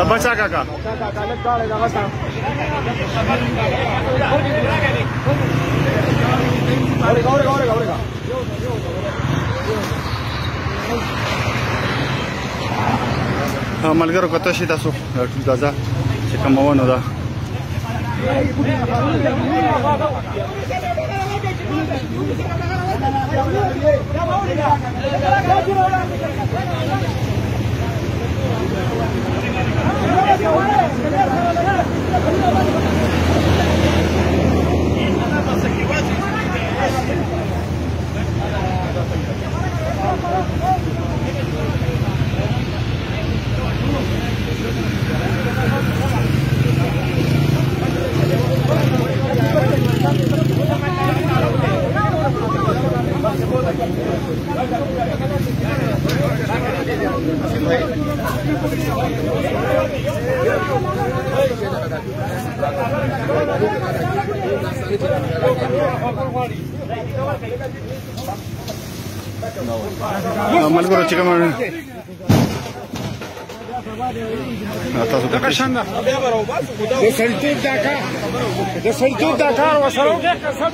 बचा काका ملګرو کته شي تاسو ټول غزا چې کومونه ده ملګرو چې کوم تاسو د سلطوب دا کار وسره قسم